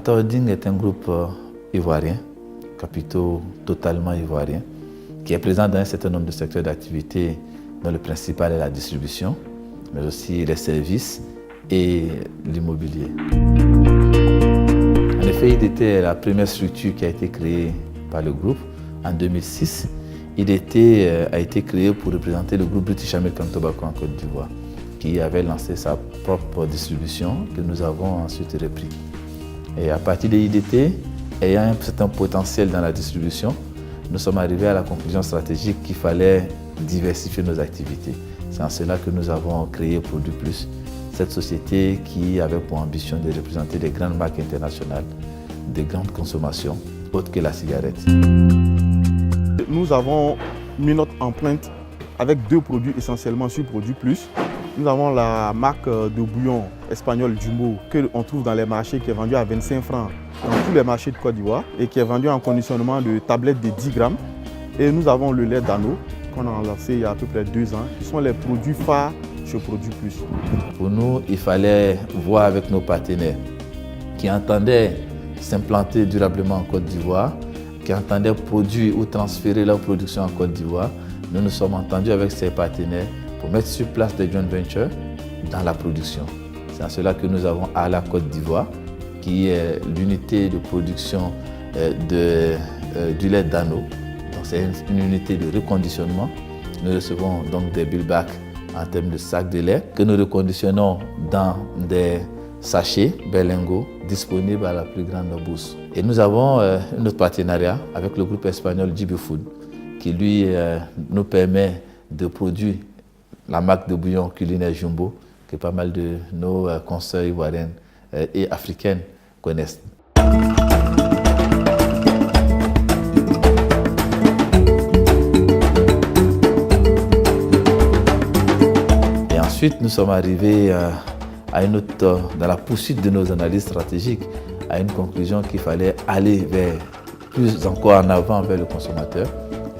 Mata Holding est un groupe ivoirien, capitaux totalement ivoiriens, qui est présent dans un certain nombre de secteurs d'activité, dont le principal est la distribution, mais aussi les services et l'immobilier. En effet, IDT est la première structure qui a été créée par le groupe en 2006. IDT a été créé pour représenter le groupe British American Tobacco en Côte d'Ivoire, qui avait lancé sa propre distribution que nous avons ensuite repris. Et à partir de IDT, ayant un certain potentiel dans la distribution, nous sommes arrivés à la conclusion stratégique qu'il fallait diversifier nos activités. C'est en cela que nous avons créé Produit Plus, cette société qui avait pour ambition de représenter des grandes marques internationales, de grandes consommations, autres que la cigarette. Nous avons mis notre empreinte avec deux produits essentiellement sur Produit Plus. Nous avons la marque de bouillon espagnol Jumbo que l'on trouve dans les marchés, qui est vendue à 25 francs dans tous les marchés de Côte d'Ivoire et qui est vendu en conditionnement de tablettes de 10 grammes. Et nous avons le lait d'Ano qu'on a lancé il y a à peu près 2 ans, qui sont les produits phares chez Produit Plus. Pour nous, il fallait voir avec nos partenaires qui entendaient s'implanter durablement en Côte d'Ivoire, qui entendaient produire ou transférer leur production en Côte d'Ivoire. Nous nous sommes entendus avec ces partenaires pour mettre sur place des joint ventures dans la production. C'est en cela que nous avons Arla Côte d'Ivoire, qui est l'unité de production du lait d'Ano. C'est une unité de reconditionnement. Nous recevons donc des billbacks en termes de sacs de lait que nous reconditionnons dans des sachets berlingots disponibles à la plus grande bourse. Et nous avons notre partenariat avec le groupe espagnol JB Food, qui lui nous permet de produire la marque de bouillon culinaire Jumbo, que pas mal de nos consoeurs ivoiriennes et africaines connaissent. Et ensuite, nous sommes arrivés dans la poursuite de nos analyses stratégiques, à une conclusion qu'il fallait aller plus encore en avant vers le consommateur.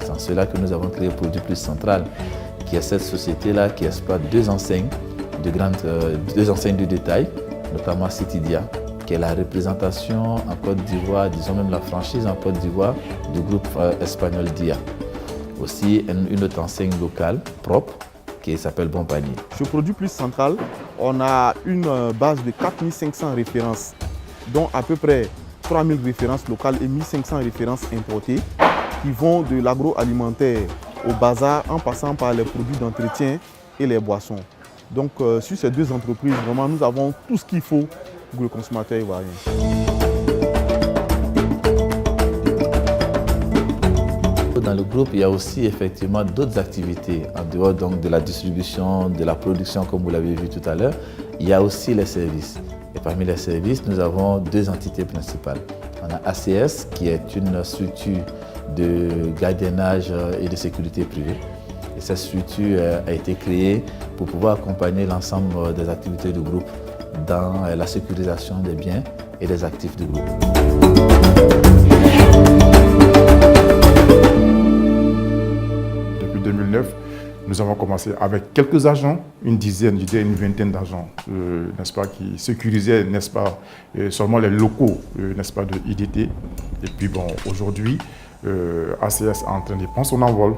C'est en cela que nous avons créé Produit Plus Central, qui est cette société-là qui exploite deux enseignes de détail, notamment Citidia, qui est la représentation en Côte d'Ivoire, disons même la franchise en Côte d'Ivoire du groupe espagnol DIA. Aussi une autre enseigne locale propre qui s'appelle Bon Panier. Chez Produit Plus Central, on a une base de 4500 références, dont à peu près 3000 références locales et 1500 références importées, qui vont de l'agroalimentaire au bazar en passant par les produits d'entretien et les boissons. Donc sur ces deux entreprises, vraiment, nous avons tout ce qu'il faut pour le consommateur ivoirien. Dans le groupe, il y a aussi effectivement d'autres activités en dehors donc, de la distribution, de la production, comme vous l'avez vu tout à l'heure. Il y a aussi les services. Et parmi les services, nous avons deux entités principales. On a ACS, qui est une structure de gardiennage et de sécurité privée. Et cette structure a été créée pour pouvoir accompagner l'ensemble des activités du groupe dans la sécurisation des biens et des actifs du groupe. Depuis 2009, nous avons commencé avec quelques agents, une dizaine, je dirais une vingtaine d'agents, n'est-ce pas, qui sécurisaient, n'est-ce pas, seulement les locaux, n'est-ce pas, de IDT. Et puis bon, aujourd'hui, ACS est en train de prendre son envol.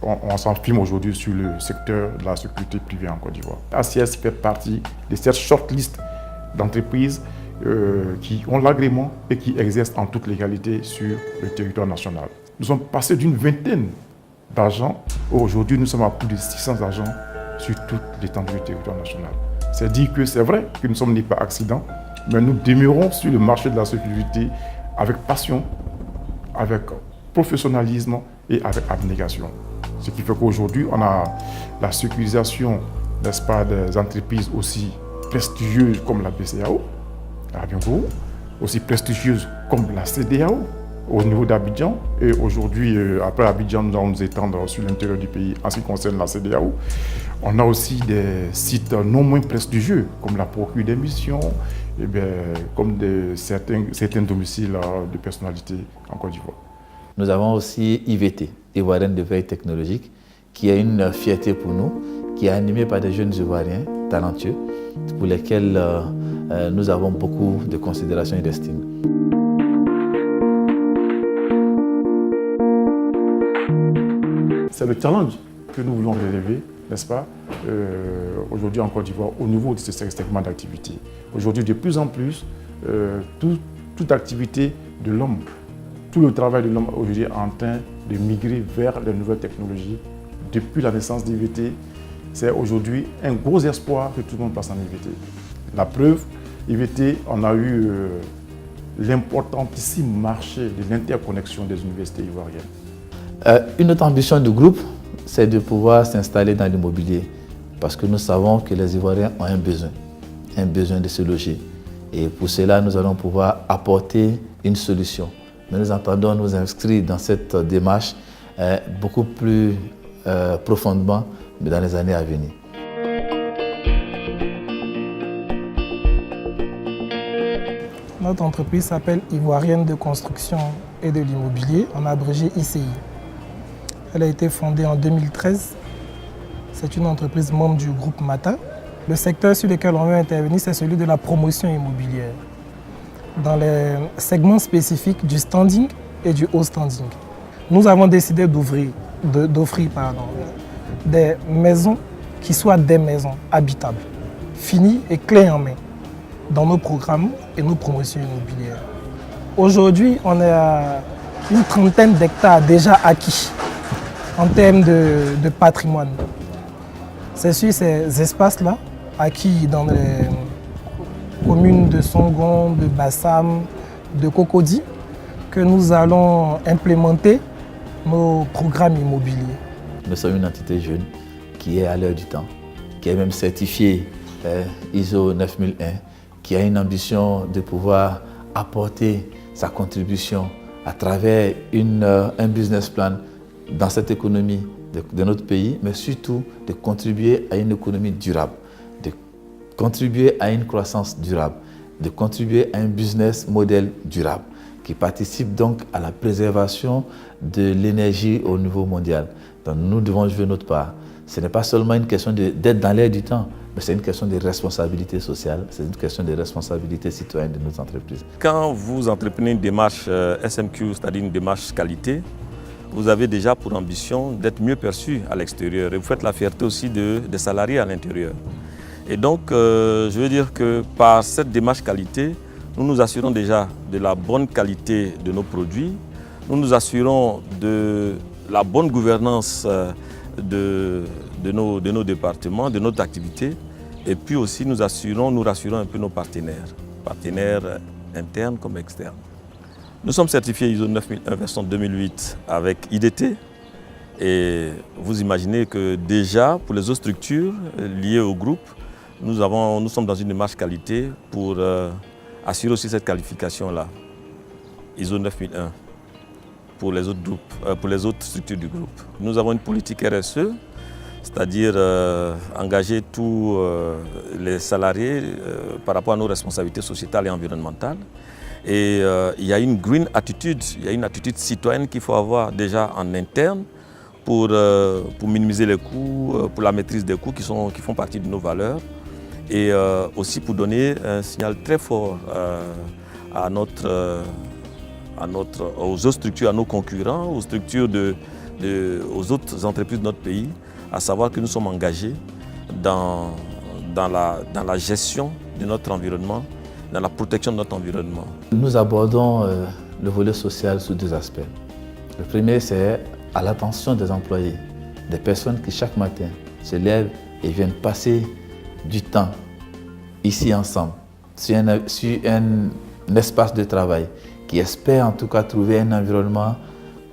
On s'enfile aujourd'hui sur le secteur de la sécurité privée en Côte d'Ivoire. ACS fait partie de cette shortlist d'entreprises qui ont l'agrément et qui exercent en toute légalité sur le territoire national. Nous sommes passés d'une vingtaine d'agents. Aujourd'hui, nous sommes à plus de 600 agents sur toute l'étendue du territoire national. C'est dire que c'est vrai que nous sommes nés par accident, mais nous demeurons sur le marché de la sécurité avec passion, avec professionnalisme et avec abnégation. Ce qui fait qu'aujourd'hui, on a la sécurisation, n'est-ce pas, des entreprises aussi prestigieuses comme la BCAO, aussi prestigieuses comme la CEDEAO au niveau d'Abidjan. Et aujourd'hui, après Abidjan, nous allons nous étendre sur l'intérieur du pays en ce qui concerne la CEDEAO. On a aussi des sites non moins prestigieux comme la Procure des missions, et bien, comme certains domiciles de personnalités en Côte d'Ivoire. Nous avons aussi IVT, Ivoirienne de veille technologique, qui est une fierté pour nous, qui est animée par des jeunes Ivoiriens talentueux, pour lesquels nous avons beaucoup de considération et d'estime. C'est le challenge que nous voulons relever, n'est-ce pas, aujourd'hui en Côte d'Ivoire, au niveau de ce segment d'activité. Aujourd'hui, de plus en plus, toute activité de l'homme, tout le travail de l'homme aujourd'hui est en train de migrer vers les nouvelles technologies. Depuis la naissance d'IVT, c'est aujourd'hui un gros espoir que tout le monde passe en IVT. La preuve, IVT, on a eu l'importantissime marché de l'interconnexion des universités ivoiriennes. Une autre ambition du groupe, c'est de pouvoir s'installer dans l'immobilier parce que nous savons que les Ivoiriens ont un besoin de se loger. Et pour cela, nous allons pouvoir apporter une solution. Mais nous entendons nous inscrire dans cette démarche beaucoup plus profondément dans les années à venir. Notre entreprise s'appelle Ivoirienne de construction et de l'immobilier, en abrégé ICI. Elle a été fondée en 2013. C'est une entreprise membre du groupe Mata. Le secteur sur lequel on veut intervenir, c'est celui de la promotion immobilière, dans les segments spécifiques du standing et du haut standing. Nous avons décidé d'offrir des maisons qui soient des maisons habitables, finies et clés en main dans nos programmes et nos promotions immobilières. Aujourd'hui, on est à une trentaine d'hectares déjà acquis en termes de patrimoine. C'est sur ces espaces-là, acquis dans les communes de Songon, de Bassam, de Cocody, que nous allons implémenter nos programmes immobiliers. Nous sommes une entité jeune qui est à l'heure du temps, qui est même certifiée ISO 9001, qui a une ambition de pouvoir apporter sa contribution à travers un business plan dans cette économie de notre pays, mais surtout de contribuer à une économie durable, de contribuer à une croissance durable, de contribuer à un business model durable qui participe donc à la préservation de l'énergie au niveau mondial. Donc nous devons jouer notre part. Ce n'est pas seulement une question d'être dans l'air du temps, mais c'est une question de responsabilité sociale, c'est une question de responsabilité citoyenne de nos entreprises. Quand vous entreprenez une démarche SMQ, c'est-à-dire une démarche qualité, vous avez déjà pour ambition d'être mieux perçu à l'extérieur et vous faites la fierté aussi des salariés à l'intérieur. Et donc, je veux dire que par cette démarche qualité, nous nous assurons déjà de la bonne qualité de nos produits, nous nous assurons de la bonne gouvernance de nos départements, de notre activité, et puis aussi nous rassurons un peu nos partenaires internes comme externes. Nous sommes certifiés ISO 9001 version 2008 avec IDT, et vous imaginez que déjà pour les autres structures liées au groupe, nous sommes dans une démarche qualité pour assurer aussi cette qualification-là, ISO 9001. Pour les autres groupes, pour les autres structures du groupe. Nous avons une politique RSE, c'est-à-dire engager tous les salariés par rapport à nos responsabilités sociétales et environnementales. Et il y a une green attitude, il y a une attitude citoyenne qu'il faut avoir déjà en interne pour minimiser les coûts, pour la maîtrise des coûts qui font partie de nos valeurs et aussi pour donner un signal très fort aux autres structures, à nos concurrents, aux structures aux autres entreprises de notre pays, à savoir que nous sommes engagés dans la gestion de notre environnement, dans la protection de notre environnement. Nous abordons le volet social sous deux aspects. Le premier, c'est à l'attention des employés, des personnes qui chaque matin se lèvent et viennent passer du temps ici ensemble, sur un espace de travail, qui espèrent en tout cas trouver un environnement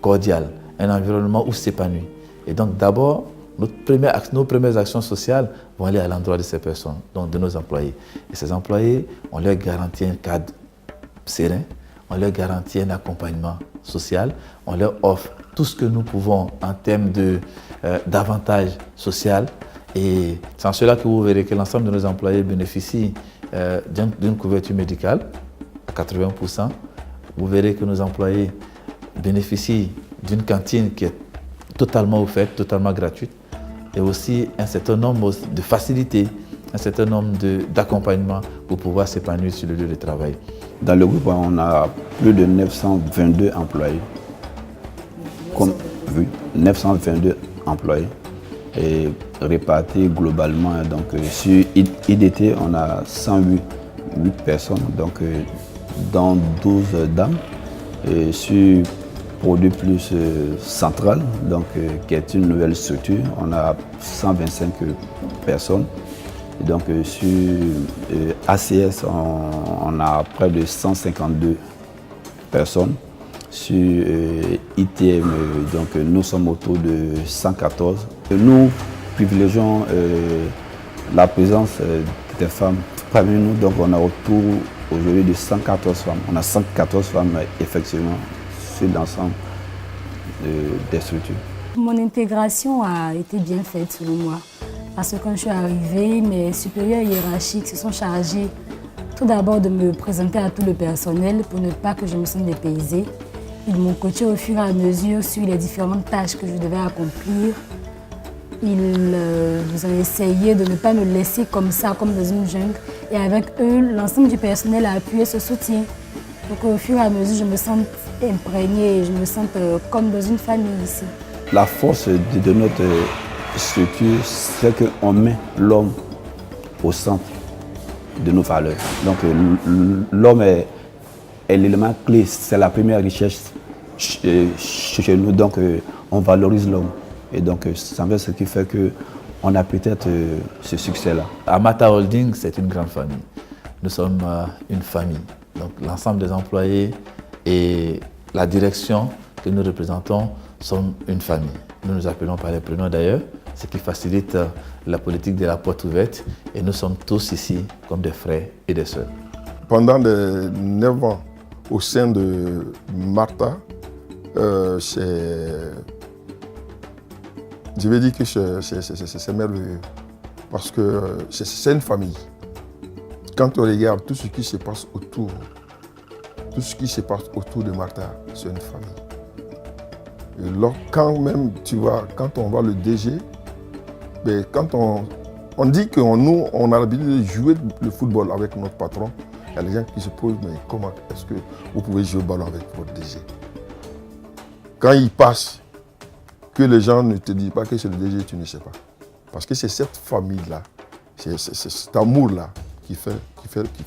cordial, un environnement où s'épanouir. Et donc d'abord, nos premières actions sociales vont aller à l'endroit de ces personnes, donc de nos employés. Et ces employés, on leur garantit un cadre serein, on leur garantit un accompagnement social, on leur offre tout ce que nous pouvons en termes d'avantages sociaux. Et c'est en cela que vous verrez que l'ensemble de nos employés bénéficient d'une couverture médicale à 80%. Vous verrez que nos employés bénéficient d'une cantine qui est totalement offerte, totalement gratuite, et aussi un certain nombre de facilités un certain nombre d'accompagnements pour pouvoir s'épanouir sur le lieu de travail. Dans le groupe, on a plus de 922 employés. Comme vu, 922 employés et répartis globalement. Donc, sur IDT, on a 108 personnes, donc, dont 12 dames. Et sur Produit Plus Central, donc, qui est une nouvelle structure, on a 125 personnes. Et donc, sur ACS, on a près de 152 personnes. Sur ITM, donc, nous sommes autour de 114. Nous privilégions la présence des femmes parmi nous. Donc, on a autour aujourd'hui de 114 femmes. On a 114 femmes effectivement sur l'ensemble des structures. Mon intégration a été bien faite selon moi. Parce que quand je suis arrivée, mes supérieurs hiérarchiques se sont chargés tout d'abord de me présenter à tout le personnel pour ne pas que je me sente dépaysée. Ils m'ont coaché au fur et à mesure sur les différentes tâches que je devais accomplir. Ils ont essayé de ne pas me laisser comme ça, comme dans une jungle. Et avec eux, l'ensemble du personnel a appuyé ce soutien. Donc au fur et à mesure, je me sens imprégnée, je me sens comme dans une famille ici. La force de notre structure, c'est qu'on met l'homme au centre de nos valeurs. Donc l'homme est l'élément clé, c'est la première richesse chez nous, donc on valorise l'homme. Et donc c'est ce qui fait qu'on a peut-être ce succès-là. Amata Holding, c'est une grande famille. Nous sommes une famille. Donc l'ensemble des employés et la direction que nous représentons sommes une famille. Nous nous appelons par les prénoms d'ailleurs, ce qui facilite la politique de la porte ouverte. Et nous sommes tous ici comme des frères et des sœurs. Pendant les 9 ans au sein de Martha, je vais dire que c'est merveilleux parce que c'est une famille. Quand on regarde tout ce qui se passe autour, de Martha, c'est une famille. Et là, quand même, tu vois, quand on voit le DG, ben, quand on dit que nous, on a l'habitude de jouer le football avec notre patron, il y a des gens qui se posent, mais comment est-ce que vous pouvez jouer au ballon avec votre DG? Quand il passe, que les gens ne te disent pas que c'est le DG, tu ne sais pas. Parce que c'est cette famille-là, c'est cet amour-là qui fait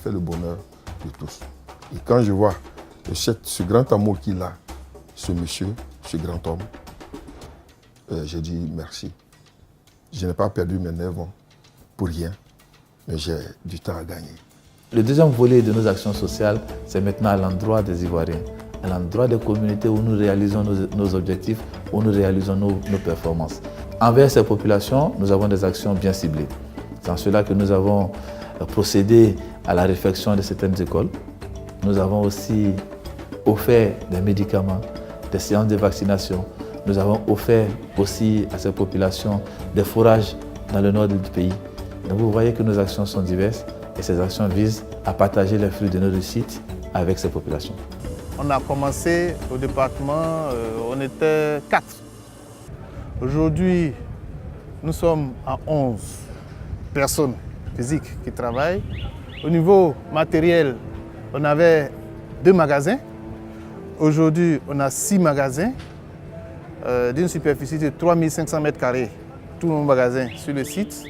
le bonheur de tous. Et quand je vois ce grand amour qu'il a, ce monsieur, ce grand homme, j'ai dit merci. Je n'ai pas perdu mes 9 ans pour rien, mais j'ai du temps à gagner. Le deuxième volet de nos actions sociales, c'est maintenant à l'endroit des Ivoiriens, à l'endroit des communautés où nous réalisons nos objectifs, où nous réalisons nos performances. Envers ces populations, nous avons des actions bien ciblées. C'est en cela que nous avons procédé à la réfection de certaines écoles. Nous avons aussi offert des médicaments, des séances de vaccination. Nous avons offert aussi à ces populations des fourrages dans le nord du pays. Donc vous voyez que nos actions sont diverses et ces actions visent à partager les fruits de nos réussites avec ces populations. On a commencé au département, on était 4. Aujourd'hui, nous sommes à 11 personnes physiques qui travaillent. Au niveau matériel, on avait 2 magasins. Aujourd'hui, on a 6 magasins d'une superficie de 3500 m², tous nos magasins sur le site.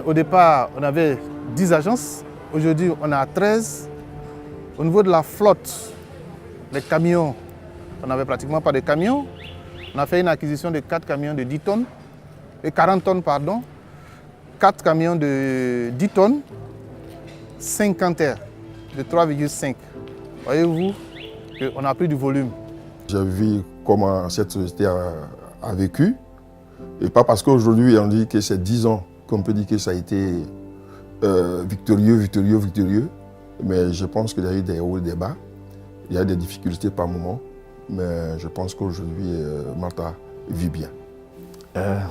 Au départ, on avait 10 agences. Aujourd'hui, on a 13. Au niveau de la flotte, les camions, on n'avait pratiquement pas de camions. On a fait une acquisition de 4 camions de 10 tonnes, et 40 tonnes, pardon. 4 camions de 10 tonnes, 50 airs de 3,5. Voyez-vous qu'on a pris du volume. J'ai vu comment cette société a vécu. Et pas parce qu'aujourd'hui on dit que c'est 10 ans qu'on peut dire que ça a été victorieux. Mais je pense qu'il y a eu des hauts et des bas. Il y a des difficultés par moment. Mais je pense qu'aujourd'hui, Martha vit bien.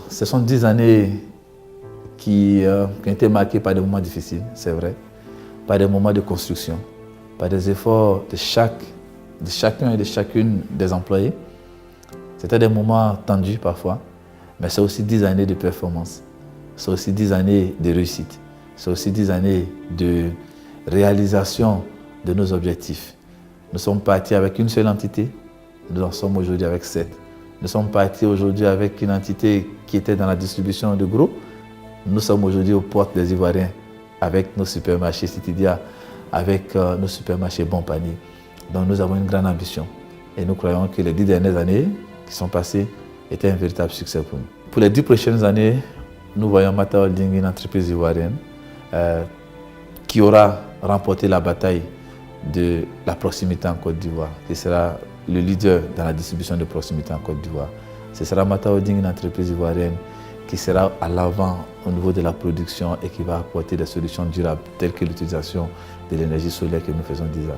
Ce sont 10 années qui ont été marquées par des moments difficiles, c'est vrai. Par des moments de construction, par des efforts de chacun et de chacune des employés. C'était des moments tendus parfois, mais c'est aussi 10 années de performance. c'est aussi 10 années de réussite. C'est aussi 10 années de réalisation de nos objectifs. Nous sommes partis avec une seule entité, nous en sommes aujourd'hui avec 7. Nous sommes partis aujourd'hui avec une entité qui était dans la distribution de gros. Nous sommes aujourd'hui aux portes des Ivoiriens avec nos supermarchés Citidia, avec nos supermarchés Bon Panier. Donc nous avons une grande ambition et nous croyons que les 10 dernières années qui sont passées étaient un véritable succès pour nous. Pour les 10 prochaines années, nous voyons Mata Holding, une entreprise ivoirienne qui aura remporté la bataille de la proximité en Côte d'Ivoire, qui sera le leader dans la distribution de proximité en Côte d'Ivoire. Ce sera Mata Holding, une entreprise ivoirienne qui sera à l'avant au niveau de la production et qui va apporter des solutions durables telles que l'utilisation de l'énergie solaire que nous faisons déjà,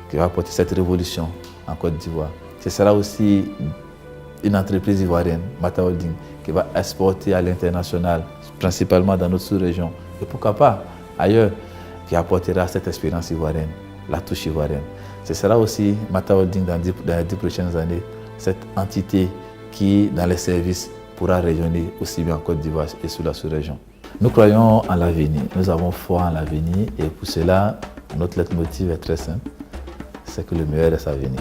qui va apporter cette révolution en Côte d'Ivoire. Ce sera aussi une entreprise ivoirienne, Mata Holding, qui va exporter à l'international, principalement dans notre sous-région, et pourquoi pas ailleurs, qui apportera cette expérience ivoirienne, la touche ivoirienne. Ce sera aussi Mata Holding dans les 10 prochaines années, cette entité qui, dans les services, pourra rayonner aussi bien en Côte d'Ivoire et sur la sous-région. Nous croyons en l'avenir, nous avons foi en l'avenir et pour cela, notre leitmotiv est très simple, c'est que le meilleur est à venir.